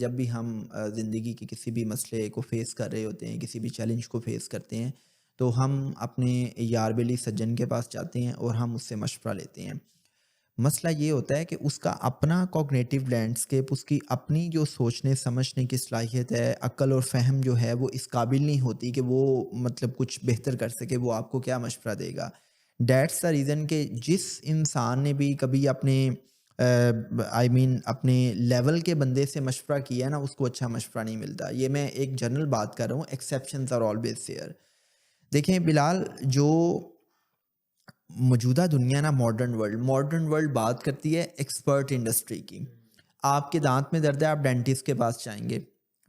جب بھی ہم زندگی کے کسی بھی مسئلے کو فیس کر رہے ہوتے ہیں، کسی بھی چیلنج کو فیس کرتے ہیں، تو ہم اپنے یار بیلی سجن کے پاس جاتے ہیں اور ہم اس سے مشورہ لیتے ہیں۔ مسئلہ یہ ہوتا ہے کہ اس کا اپنا کوگنیٹو لینڈسکیپ، اس کی اپنی جو سوچنے سمجھنے کی صلاحیت ہے، عقل اور فہم جو ہے وہ اس قابل نہیں ہوتی کہ وہ مطلب کچھ بہتر کر سکے، وہ آپ کو کیا مشورہ دے گا۔ دیٹس دا ریزن کہ جس انسان نے بھی کبھی اپنے اپنے لیول کے بندے سے مشورہ کیا ہے نا، اس کو اچھا مشورہ نہیں ملتا۔ یہ میں ایک جنرل بات کر رہا ہوں، ایکسیپشنز آر آلویز دیئر۔ دیکھیں بلال، جو موجودہ دنیا نا، ماڈرن ورلڈ بات کرتی ہے ایکسپرٹ انڈسٹری کی۔ آپ کے دانت میں درد ہے، آپ ڈینٹسٹ کے پاس جائیں گے،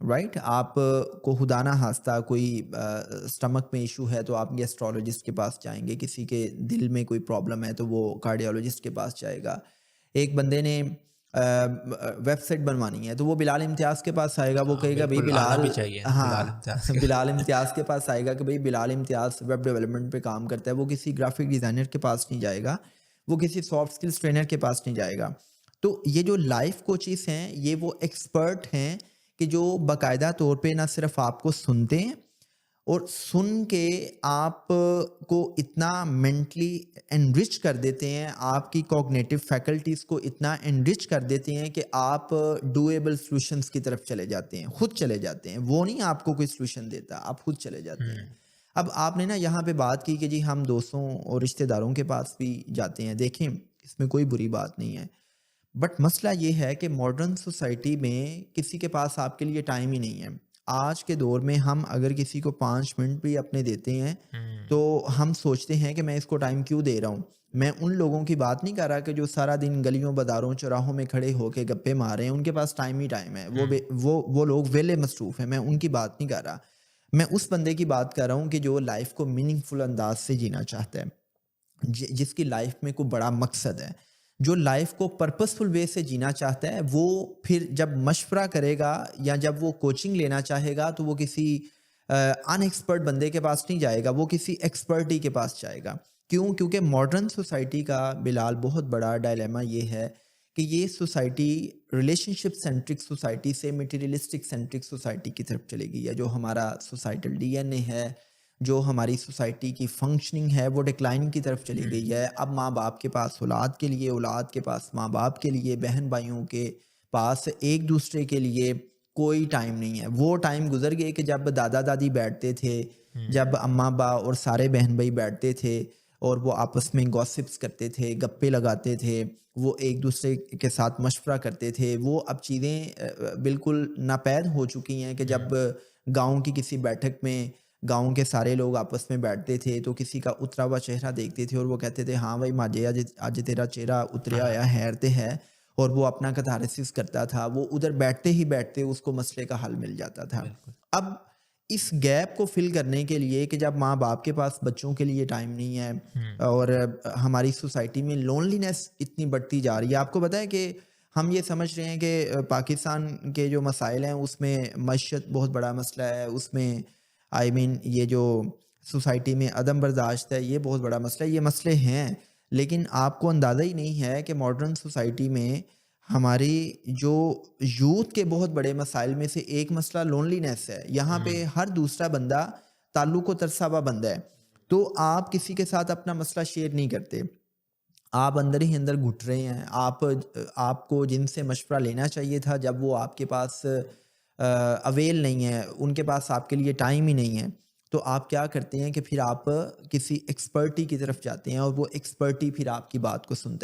رائٹ؟ آپ کو خدا نہ خواستہ کوئی اسٹمک میں ایشو ہے تو آپ گیسٹرولوجسٹ کے پاس جائیں گے، کسی کے دل میں کوئی پرابلم ہے تو وہ کارڈیولوجسٹ کے پاس جائے گا۔ ایک بندے نے ویب سائٹ بنوانی ہے تو وہ بلال امتیاز کے پاس آئے گا، وہ ہاں کہے گا بھائی بالکل، آنا بلال، بھی چاہیے ہاں بلال امتیاز کے بلال امتیاز کے پاس آئے گا کہ بھائی بلال امتیاز ویب ڈیولپمنٹ پہ کام کرتا ہے۔ وہ کسی گرافک ڈیزائنر کے پاس نہیں جائے گا، وہ کسی سافٹ اسکلس ٹرینر کے پاس نہیں جائے گا۔ تو یہ جو لائف کوچز ہیں، یہ وہ ایکسپرٹ ہیں کہ جو باقاعدہ طور پہ نہ صرف آپ کو سنتے ہیں، اور سن کے آپ کو اتنا مینٹلی انرچ کر دیتے ہیں، آپ کی کوگنیٹو فیکلٹیز کو اتنا انرچ کر دیتے ہیں کہ آپ ڈویبل سلوشنز کی طرف چلے جاتے ہیں، خود چلے جاتے ہیں۔ وہ نہیں آپ کو کوئی سلوشن دیتا، آپ خود چلے جاتے ہیں۔ اب آپ نے نا یہاں پہ بات کی کہ جی ہم دوستوں اور رشتہ داروں کے پاس بھی جاتے ہیں، دیکھیں اس میں کوئی بری بات نہیں ہے، بٹ مسئلہ یہ ہے کہ ماڈرن سوسائٹی میں کسی کے پاس آپ کے لیے ٹائم ہی نہیں ہے۔ آج کے دور میں ہم اگر کسی کو 5 منٹ بھی اپنے دیتے ہیں تو ہم سوچتے ہیں کہ میں اس کو ٹائم کیوں دے رہا ہوں۔ میں ان لوگوں کی بات نہیں کر رہا کہ جو سارا دن گلیوں بازاروں چوراہوں میں کھڑے ہو کے گپے مار رہے ہیں، ان کے پاس ٹائم ہی ٹائم ہے، وہ لوگ ویلے مصروف ہیں، میں ان کی بات نہیں کر رہا۔ میں اس بندے کی بات کر رہا ہوں کہ جو لائف کو میننگ فل انداز سے جینا چاہتا ہے، جس کی لائف میں کوئی بڑا مقصد ہے، جو لائف کو پرپسفل وے سے جینا چاہتا ہے۔ وہ پھر جب مشورہ کرے گا یا جب وہ کوچنگ لینا چاہے گا تو وہ کسی ان ایکسپرٹ بندے کے پاس نہیں جائے گا، وہ کسی ایکسپرٹ ہی کے پاس جائے گا۔ کیوں؟ کیونکہ ماڈرن سوسائٹی کا بلال بہت بڑا ڈائلیما یہ ہے کہ یہ سوسائٹی ریلیشن شپ سینٹرک سوسائٹی سے میٹیریلسٹک سینٹرک سوسائٹی کی طرف چلے گئی ہے۔ جو ہمارا سوسائٹل ڈی این اے ہے، جو ہماری سوسائٹی کی فنکشننگ ہے، وہ ڈکلائن کی طرف چلی گئی ہے۔ اب ماں باپ کے پاس اولاد کے لیے، اولاد کے پاس ماں باپ کے لیے، بہن بھائیوں کے پاس ایک دوسرے کے لیے کوئی ٹائم نہیں ہے۔ وہ ٹائم گزر گئے کہ جب دادا دادی بیٹھتے تھے، جب اماں با اور سارے بہن بھائی بیٹھتے تھے اور وہ آپس میں گوسپس کرتے تھے، گپے لگاتے تھے، وہ ایک دوسرے کے ساتھ مشورہ کرتے تھے۔ وہ اب چیزیں بالکل ناپید ہو چکی ہیں کہ جب گاؤں کی کسی بیٹھک میں گاؤں کے سارے لوگ آپس میں بیٹھتے تھے تو کسی کا اترا ہوا چہرہ دیکھتے تھے اور وہ کہتے تھے ہاں بھائی ماجے آج تیرا چہرہ اتریا ہاں ہوا حیرتے ہے، اور وہ اپنا کتھارسس کرتا تھا۔ وہ ادھر بیٹھتے ہی بیٹھتے اس کو مسئلے کا حل مل جاتا تھا۔ بالکل اب اس گیپ کو فل کرنے کے لیے کہ جب ماں باپ کے پاس بچوں کے لیے ٹائم نہیں ہے اور ہماری سوسائٹی میں لونلینس اتنی بڑھتی جا رہی ہے۔ آپ کو پتہ ہے کہ ہم یہ سمجھ رہے ہیں کہ پاکستان کے جو مسائل ہیں اس میں معیشت بہت بڑا مسئلہ ہے، اس میں یہ جو سوسائٹی میں عدم برداشت ہے یہ بہت بڑا مسئلہ ہے۔ یہ مسئلے ہیں، لیکن آپ کو اندازہ ہی نہیں ہے کہ ماڈرن سوسائٹی میں ہماری جو یوتھ کے بہت بڑے مسائل میں سے ایک مسئلہ لونلینس ہے۔ یہاں پہ ہر دوسرا بندہ تعلق و ترسا ہوا بندہ ہے، تو آپ کسی کے ساتھ اپنا مسئلہ شیئر نہیں کرتے، آپ اندر ہی اندر گھٹ رہے ہیں۔ آپ کو جن سے مشورہ لینا چاہیے تھا جب وہ آپ کے پاس اویل نہیں ہے، ان کے پاس آپ کے لیے ٹائم ہی نہیں ہے، تو آپ کیا کرتے ہیں کہ پھر آپ کسی ایکسپرٹی کی طرف جاتے ہیں اور وہ ایکسپرٹی پھر آپ کی بات کو سنتا ہے۔